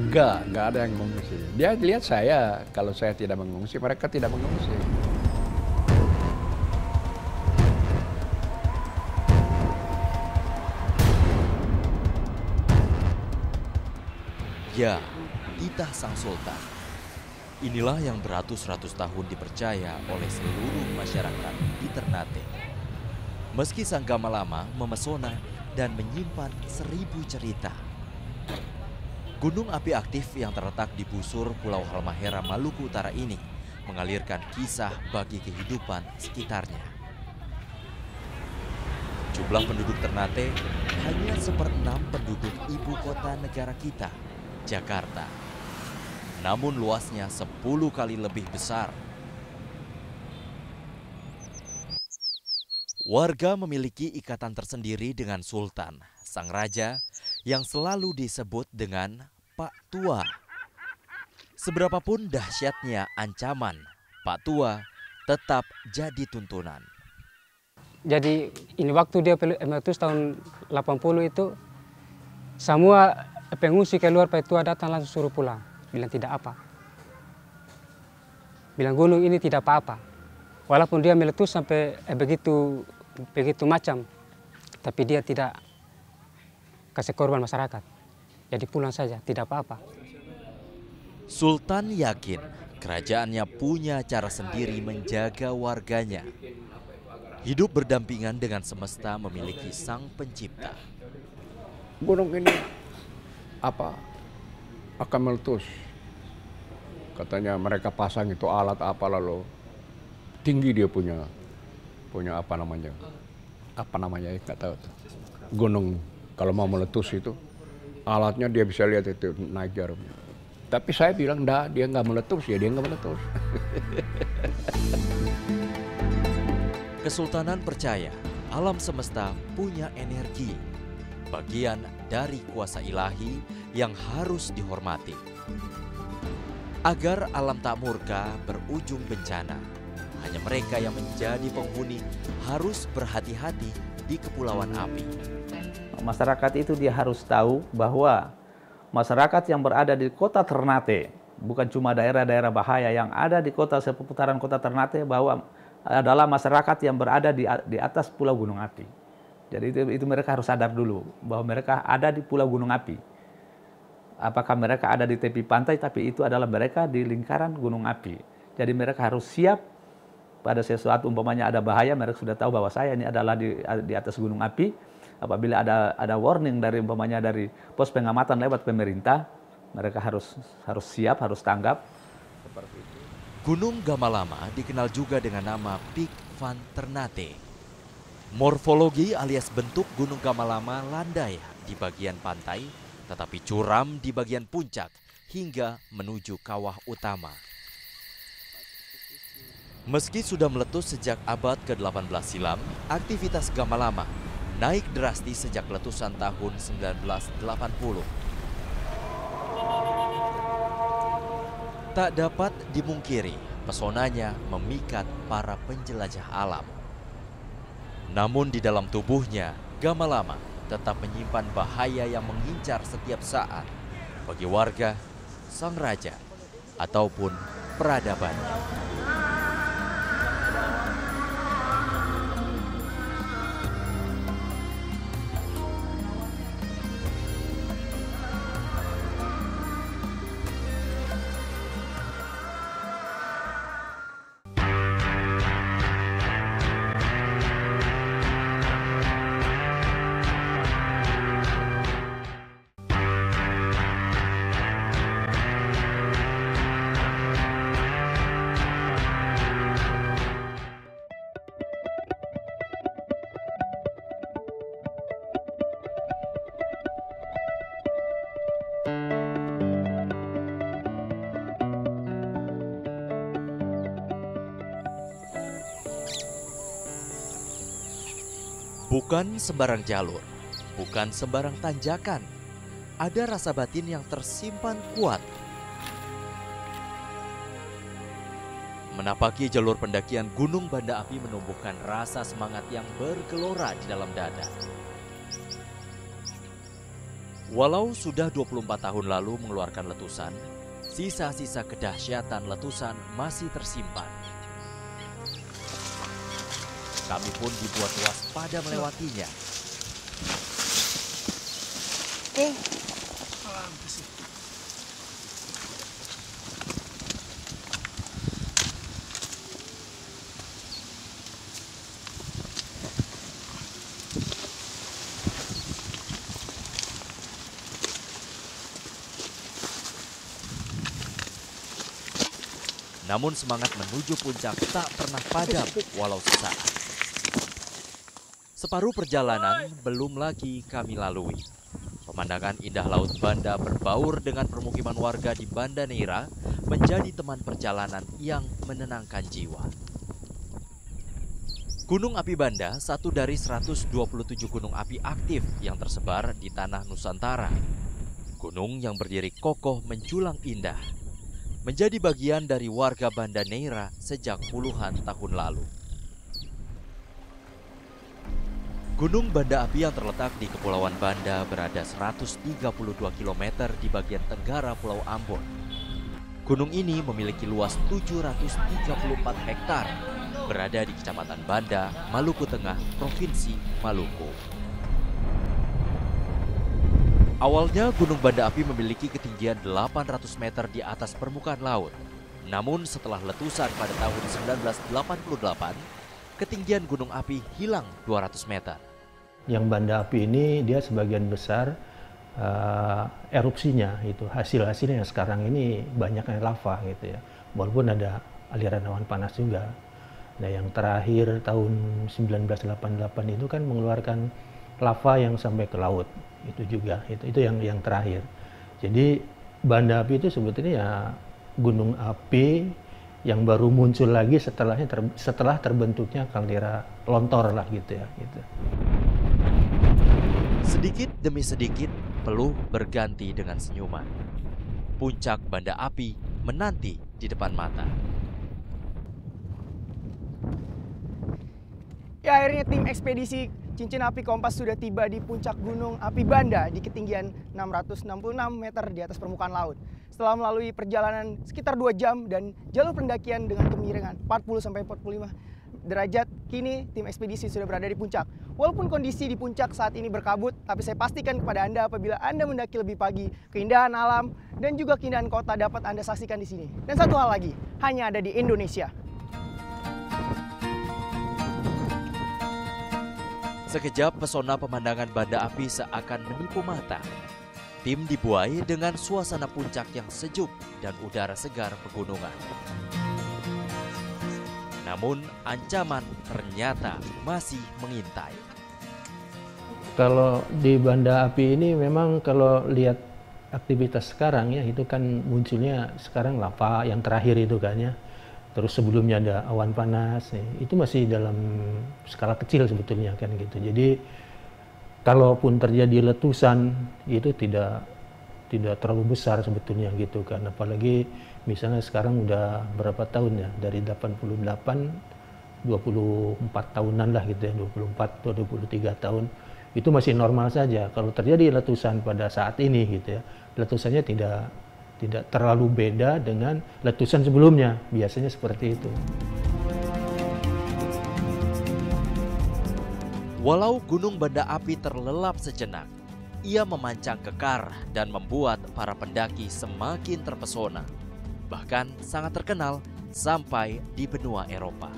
Enggak ada yang mengungsi. Dia lihat saya, kalau saya tidak mengungsi, mereka tidak mengungsi. Ya, titah sang sultan. Inilah yang beratus-ratus tahun dipercaya oleh seluruh masyarakat di Ternate. Meski sang Gamalama memesona dan menyimpan 1000 cerita. Gunung api aktif yang terletak di busur Pulau Halmahera, Maluku Utara ini mengalirkan kisah bagi kehidupan sekitarnya. Jumlah penduduk Ternate hanya 1/6 penduduk ibu kota negara kita, Jakarta. Namun luasnya 10 kali lebih besar. Warga memiliki ikatan tersendiri dengan Sultan, sang raja yang selalu disebut dengan Pak Tua. Seberapapun dahsyatnya ancaman, Pak Tua tetap jadi tuntunan. Jadi ini waktu dia meletus tahun 80 itu, semua pengungsi keluar Pak Tua datang langsung suruh pulang. Bilang tidak apa. Bilang gunung ini tidak apa-apa. Walaupun dia meletus sampai begitu macam, tapi dia tidak kasih korban masyarakat. Jadi pulang saja, tidak apa-apa. Sultan yakin kerajaannya punya cara sendiri menjaga warganya. Hidup berdampingan dengan semesta memiliki sang pencipta. Gunung ini akan meletus. Katanya mereka pasang itu alat apa lalu tinggi dia punya apa namanya nggak tahu tuh. Gunung kalau mau meletus itu alatnya dia bisa lihat itu naik jarumnya. Tapi saya bilang dia nggak meletus ya dia nggak meletus. Kesultanan percaya alam semesta punya energi, bagian dari kuasa ilahi yang harus dihormati. Agar alam tak murka berujung bencana, hanya mereka yang menjadi penghuni harus berhati-hati di Kepulauan Api. Masyarakat itu dia harus tahu bahwa masyarakat yang berada di kota Ternate, bukan cuma daerah-daerah bahaya yang ada di kota seputaran kota Ternate, bahwa adalah masyarakat yang berada di atas Pulau Gunung Api. Jadi itu mereka harus sadar dulu bahwa mereka ada di Pulau Gunung Api. Apakah mereka ada di tepi pantai, tapi itu adalah mereka di lingkaran gunung api. Jadi mereka harus siap pada sesuatu umpamanya ada bahaya, mereka sudah tahu bahwa saya ini adalah di atas gunung api. Apabila ada warning dari umpamanya dari pos pengamatan lewat pemerintah, mereka harus siap, harus tanggap. Seperti itu. Gunung Gamalama dikenal juga dengan nama Peak Van Ternate. Morfologi alias bentuk Gunung Gamalama landai di bagian pantai, tetapi curam di bagian puncak hingga menuju kawah utama. Meski sudah meletus sejak abad ke-18 silam, aktivitas Gamalama naik drastis sejak letusan tahun 1980. Tak dapat dimungkiri, pesonanya memikat para penjelajah alam. Namun di dalam tubuhnya, Gamalama tetap menyimpan bahaya yang mengincar setiap saat bagi warga, sang raja, ataupun peradabannya. Bukan sembarang jalur, bukan sembarang tanjakan. Ada rasa batin yang tersimpan kuat. Menapaki jalur pendakian Gunung Banda Api menumbuhkan rasa semangat yang bergelora di dalam dada. Walau sudah 24 tahun lalu mengeluarkan letusan, sisa-sisa kedahsyatan letusan masih tersimpan. Kami pun dibuat waspada melewatinya. Namun semangat menuju puncak tak pernah padam walau sesaat. Separuh perjalanan belum lagi kami lalui. Pemandangan indah Laut Banda berbaur dengan permukiman warga di Banda Neira menjadi teman perjalanan yang menenangkan jiwa. Gunung Api Banda, satu dari 127 gunung api aktif yang tersebar di tanah Nusantara. Gunung yang berdiri kokoh menjulang indah, menjadi bagian dari warga Banda Neira sejak puluhan tahun lalu. Gunung Banda Api yang terletak di Kepulauan Banda berada 132 km di bagian tenggara Pulau Ambon. Gunung ini memiliki luas 734 hektar, berada di Kecamatan Banda, Maluku Tengah, Provinsi Maluku. Awalnya Gunung Banda Api memiliki ketinggian 800 meter di atas permukaan laut. Namun setelah letusan pada tahun 1988, ketinggian gunung api hilang 200 meter. Yang Banda Api ini dia sebagian besar erupsinya itu hasil-hasilnya sekarang ini banyaknya lava gitu ya. Walaupun ada aliran awan panas juga. Nah, yang terakhir tahun 1988 itu kan mengeluarkan lava yang sampai ke laut. Itu juga itu yang terakhir. Jadi Banda Api itu sebetulnya ya gunung api yang baru muncul lagi setelah terbentuknya kaldera lontor lah gitu ya gitu. Sedikit demi sedikit peluh berganti dengan senyuman. Puncak Banda Api menanti di depan mata. Ya, akhirnya tim ekspedisi Cincin Api Kompas sudah tiba di puncak Gunung Api Banda di ketinggian 666 meter di atas permukaan laut. Setelah melalui perjalanan sekitar 2 jam dan jalur pendakian dengan kemiringan 40-45 derajat, kini tim ekspedisi sudah berada di puncak. Walaupun kondisi di puncak saat ini berkabut, tapi saya pastikan kepada Anda apabila Anda mendaki lebih pagi, keindahan alam dan juga keindahan kota dapat Anda saksikan di sini. Dan satu hal lagi, hanya ada di Indonesia. Sekejap pesona pemandangan Banda Api seakan menipu mata. Tim dibuai dengan suasana puncak yang sejuk dan udara segar pegunungan. Namun ancaman ternyata masih mengintai. Kalau di Banda Api ini memang kalau lihat aktivitas sekarang ya itu kan munculnya sekarang lava yang terakhir itu kan ya. Terus sebelumnya ada awan panas, itu masih dalam skala kecil sebetulnya kan gitu. Jadi kalaupun terjadi letusan itu tidak terlalu besar sebetulnya gitu kan. Apalagi misalnya sekarang udah berapa tahun ya, dari 88, 24 tahunan lah gitu ya, 24 atau 23 tahun. Itu masih normal saja. Kalau terjadi letusan pada saat ini gitu ya, letusannya tidak terlalu beda dengan letusan sebelumnya, biasanya seperti itu. Walau Gunung Banda Api terlelap sejenak, ia memancang kekar dan membuat para pendaki semakin terpesona. Bahkan sangat terkenal sampai di benua Eropa.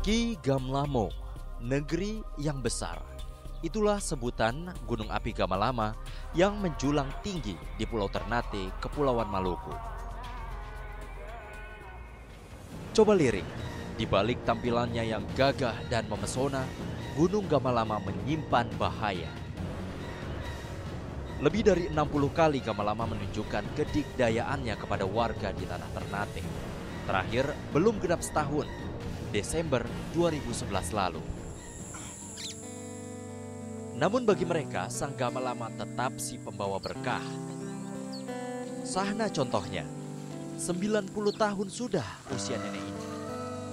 Ki Gamlamo, negeri yang besar. Itulah sebutan Gunung Api Gamalama yang menjulang tinggi di Pulau Ternate, Kepulauan Maluku. Coba lirik, di balik tampilannya yang gagah dan memesona, Gunung Gamalama menyimpan bahaya. Lebih dari 60 kali Gamalama menunjukkan kedikdayaannya kepada warga di tanah Ternate. Terakhir, belum genap setahun, Desember 2011 lalu. Namun bagi mereka, sang Gamalama tetap si pembawa berkah. Sahna contohnya, 90 tahun sudah usia nenek ini.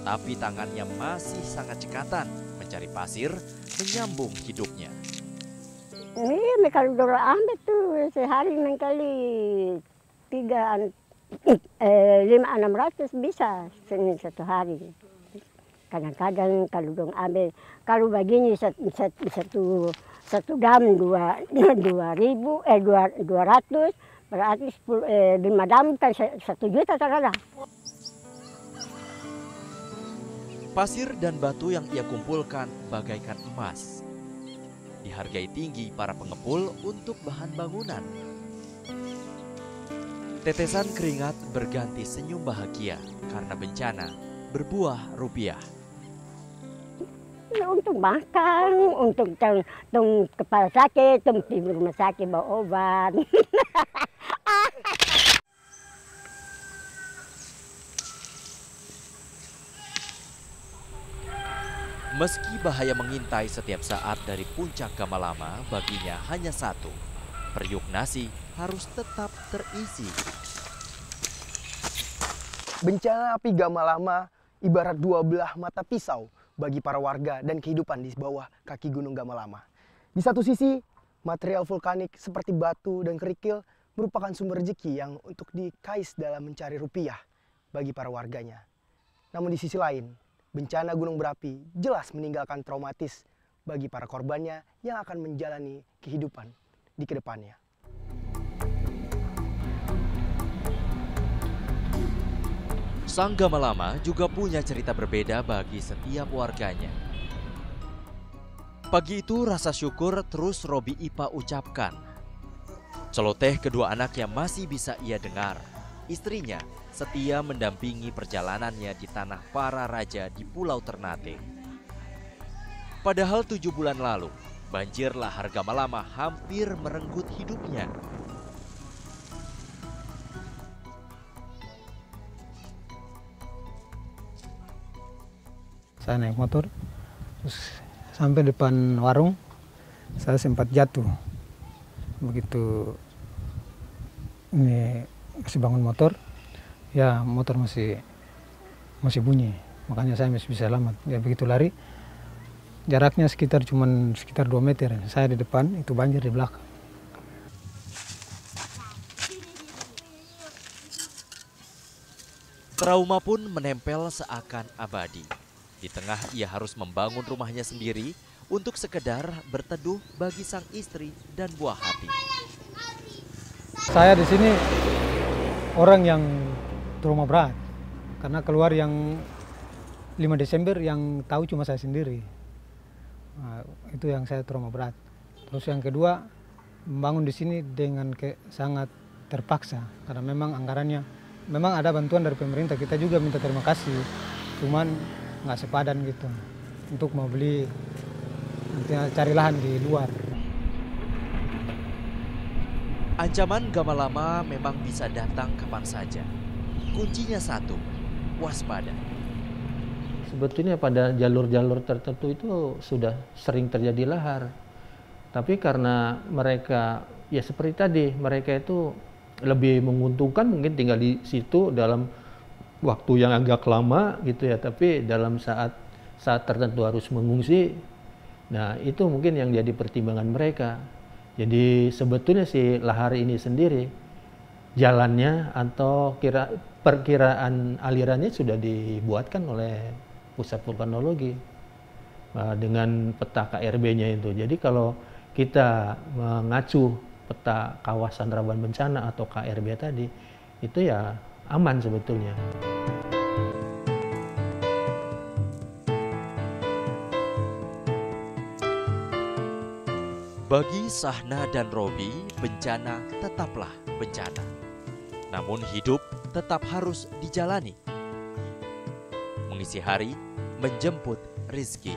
Tapi tangannya masih sangat cekatan mencari pasir, menyambung hidupnya. Ini kalau dorong ambil tuh sehari kali 500-600 bisa satu hari. Kadang-kadang kalau dong ambil, kalau begini satu dam 200, berarti 5 dam kan 1 juta terkadang. Pasir dan batu yang ia kumpulkan bagaikan emas. Dihargai tinggi para pengepul untuk bahan bangunan. Tetesan keringat berganti senyum bahagia karena bencana berbuah rupiah. Untuk makan, untuk kepala sakit, untuk di rumah sakit bawa obat. Meski bahaya mengintai setiap saat dari puncak Gamalama, baginya hanya satu. Periuk nasi harus tetap terisi. Bencana api Gamalama ibarat dua belah mata pisau bagi para warga dan kehidupan di bawah kaki Gunung Gamalama. Di satu sisi, material vulkanik seperti batu dan kerikil merupakan sumber rezeki yang untuk dikais dalam mencari rupiah bagi para warganya. Namun di sisi lain, bencana gunung berapi jelas meninggalkan traumatis bagi para korbannya yang akan menjalani kehidupan di kedepannya. Sang Gamalama juga punya cerita berbeda bagi setiap warganya. Pagi itu rasa syukur terus Robi Ipa ucapkan. Celoteh kedua anaknya masih bisa ia dengar. Istrinya setia mendampingi perjalanannya di tanah para raja di Pulau Ternate. Padahal 7 bulan lalu, banjir lahar Gamalama hampir merenggut hidupnya. Saya naik motor, terus sampai depan warung, saya sempat jatuh. Begitu ini masih bangun motor, ya motor masih bunyi, makanya saya masih bisa selamat. Ya begitu lari, jaraknya sekitar 2 meter. Saya di depan, itu banjir di belakang. Trauma pun menempel seakan abadi. Di tengah ia harus membangun rumahnya sendiri untuk sekedar berteduh bagi sang istri dan buah hati. Saya di sini orang yang trauma berat, karena keluar yang 5 Desember yang tahu cuma saya sendiri. Nah, itu yang saya trauma berat. Terus yang kedua, membangun di sini dengan sangat terpaksa, karena memang anggarannya, memang ada bantuan dari pemerintah, kita juga minta terima kasih, cuman nggak sepadan gitu untuk mau beli, cari lahan di luar. Ancaman Gamalama memang bisa datang kapan saja. Kuncinya satu, waspada. Sebetulnya pada jalur-jalur tertentu itu sudah sering terjadi lahar. Tapi karena mereka, ya seperti tadi, mereka itu lebih menguntungkan mungkin tinggal di situ dalam waktu yang agak lama gitu ya, tapi dalam saat tertentu harus mengungsi. Nah, itu mungkin yang jadi pertimbangan mereka. Jadi sebetulnya si lahar ini sendiri jalannya atau perkiraan alirannya sudah dibuatkan oleh pusat vulkanologi dengan peta KRB-nya itu. Jadi kalau kita mengacu peta kawasan rawan bencana atau KRB tadi, itu ya aman sebetulnya. Bagi Sahna dan Robi, bencana tetaplah bencana. Namun hidup tetap harus dijalani. mengisi hari, menjemput rizki.